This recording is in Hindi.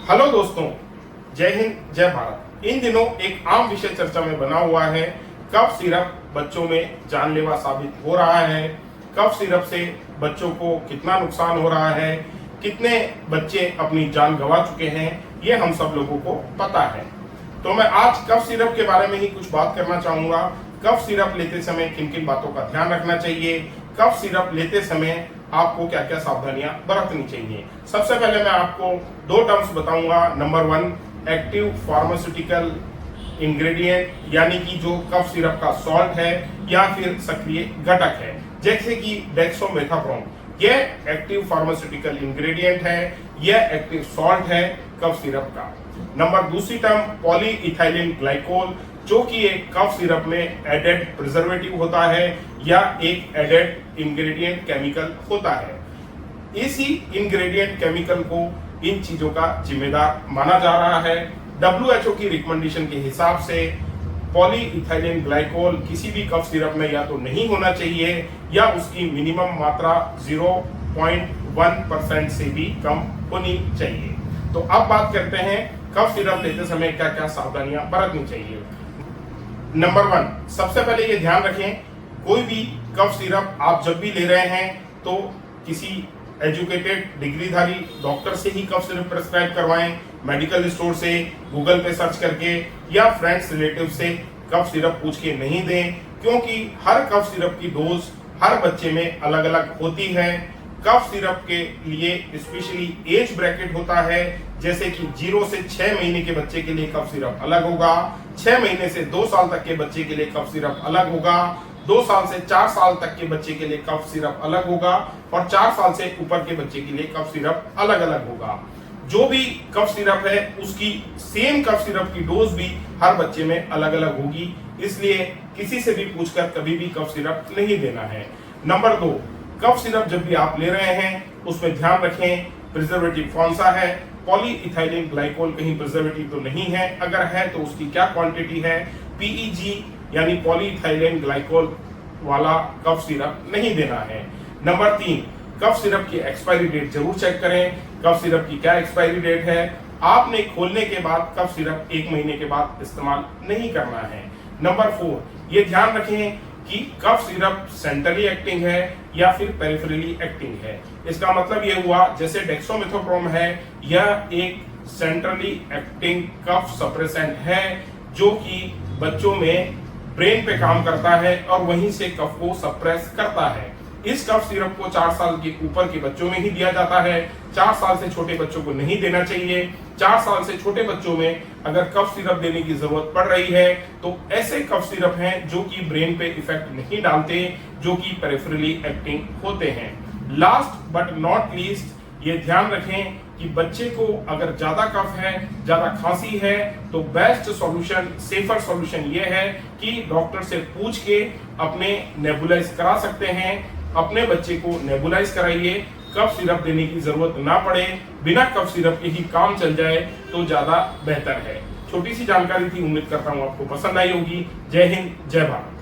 हेलो दोस्तों, जय हिंद जय भारत। इन दिनों एक आम विषय चर्चा में बना हुआ है, कफ सिरप बच्चों में जानलेवा साबित हो रहा है। कफ सिरप से बच्चों को कितना नुकसान हो रहा है, कितने बच्चे अपनी जान गंवा चुके हैं, ये हम सब लोगों को पता है। तो मैं आज कफ सिरप के बारे में ही कुछ बात करना चाहूंगा। कफ सिरप लेते समय किन किन बातों का ध्यान रखना चाहिए, कफ सिरप लेते समय आपको क्या क्या सावधानियां बरतनी चाहिए। सबसे पहले मैं आपको दो टर्म्स बताऊंगा। नंबर 1, एक्टिव फार्मास्यूटिकल इंग्रेडिएंट, यानी कि जो कफ सिरप का सॉल्ट है या फिर सक्रिय घटक है, जैसे कि डेक्सोमेथासोन। यह एक्टिव फार्मास्यूटिकल इंग्रेडिएंट है, यह एक्टिव सॉल्ट है कफ सिरप का। नंबर दूसरी टर्म पॉलीइथाइलिन ग्लाइकोल, जो कि एक कफ सिरप में एडेड प्रिजर्वेटिव होता है या एक एडेड इंग्रेडिएंट केमिकल होता है। इसी इंग्रेडिएंट केमिकल को इन चीजों का जिम्मेदार माना जा रहा है। WHO की रिकमेंडेशन के हिसाब से पॉलीइथाइलिन ग्लाइकोल किसी भी कफ सिरप में या तो नहीं होना चाहिए या उसकी मिनिमम मात्रा 0.1% से भी कम होनी चाहिए। तो अब बात करते हैं कफ सिरप लेते समय क्या क्या सावधानियां बरतनी चाहिए। नंबर 1, सबसे पहले ये ध्यान रखें, कोई भी कफ सिरप आप जब भी ले रहे हैं तो किसी एजुकेटेड डिग्रीधारी डॉक्टर से ही कफ सिरप प्रेस्क्राइब करवाएं। मेडिकल स्टोर से, गूगल पे सर्च करके या फ्रेंड्स रिलेटिव से कफ सिरप पूछ के नहीं दें, क्योंकि हर कफ सिरप की डोज हर बच्चे में अलग अलग होती है। कफ सिरप के लिए स्पेशली एज ब्रैकेट होता है, जैसे कि 0 से 6 महीने के बच्चे के लिए कफ सिरप अलग होगा, 6 महीने से 2 साल तक के बच्चे के लिए कफ सिरप अलग होगा, 2 साल से 4 साल तक के बच्चे के लिए कफ सिरप अलग होगा और 4 साल से ऊपर के बच्चे के लिए कफ सिरप अलग अलग होगा। जो भी कफ सिरप है उसकी सेम कफ सिरप की डोज भी हर बच्चे में अलग अलग होगी, इसलिए किसी से भी पूछकर कभी भी कफ सिरप नहीं देना है। नंबर 2, कफ सिरप जब भी आप ले रहे हैं उसमें ध्यान रखें प्रिजर्वेटिव कौन सा है। पॉलीइथाइलिन ग्लाइकोल कहीं प्रिजर्वेटिव तो नहीं है, अगर है तो उसकी क्या क्वांटिटी है। PEG यानी पॉलीइथाइलिन ग्लाइकोल वाला कफ सिरप नहीं देना है। नंबर 3, कफ सिरप की एक्सपायरी डेट जरूर चेक करें। कफ सिरप की क्या एक्सपायरी डेट है, आपने खोलने के बाद कफ सिरप 1 महीने के बाद इस्तेमाल नहीं करना है। नंबर 4, ये ध्यान रखें कि कफ सिरप सेंट्रली एक्टिंग है या फिर पेरिफेरली एक्टिंग है। इसका मतलब ये हुआ, जैसे डेक्सोमेथासोन है, यह एक सेंट्रली एक्टिंग कफ सप्रेसेंट है जो कि बच्चों में ब्रेन पे काम करता है और वहीं से कफ को सप्रेस करता है। इस कफ सिरप को 4 साल के ऊपर के बच्चों में ही दिया जाता है, 4 साल से छोटे बच्चों को नहीं देना चाहिए। 4 साल से छोटे बच्चों में अगर कफ सिरप देने की जरूरत पड़ रही है तो ऐसे कफ सिरप हैं जो कि ब्रेन पे इफेक्ट नहीं डालते, जो कि पेरिफेरली एक्टिंग होते हैं। लास्ट बट नॉट लीस्ट, ये ध्यान रखें कि बच्चे को अगर ज्यादा कफ है, ज्यादा खांसी है, तो बेस्ट सॉल्यूशन, सेफर सॉल्यूशन ये है कि डॉक्टर से पूछ के अपने नेबुलाइज करा सकते हैं। अपने बच्चे को नेबुलाइज कराइए, कफ सिरप देने की जरूरत ना पड़े, बिना कफ सिरप के ही काम चल जाए तो ज्यादा बेहतर है। छोटी सी जानकारी थी, उम्मीद करता हूं आपको पसंद आई होगी। जय हिंद जय भारत।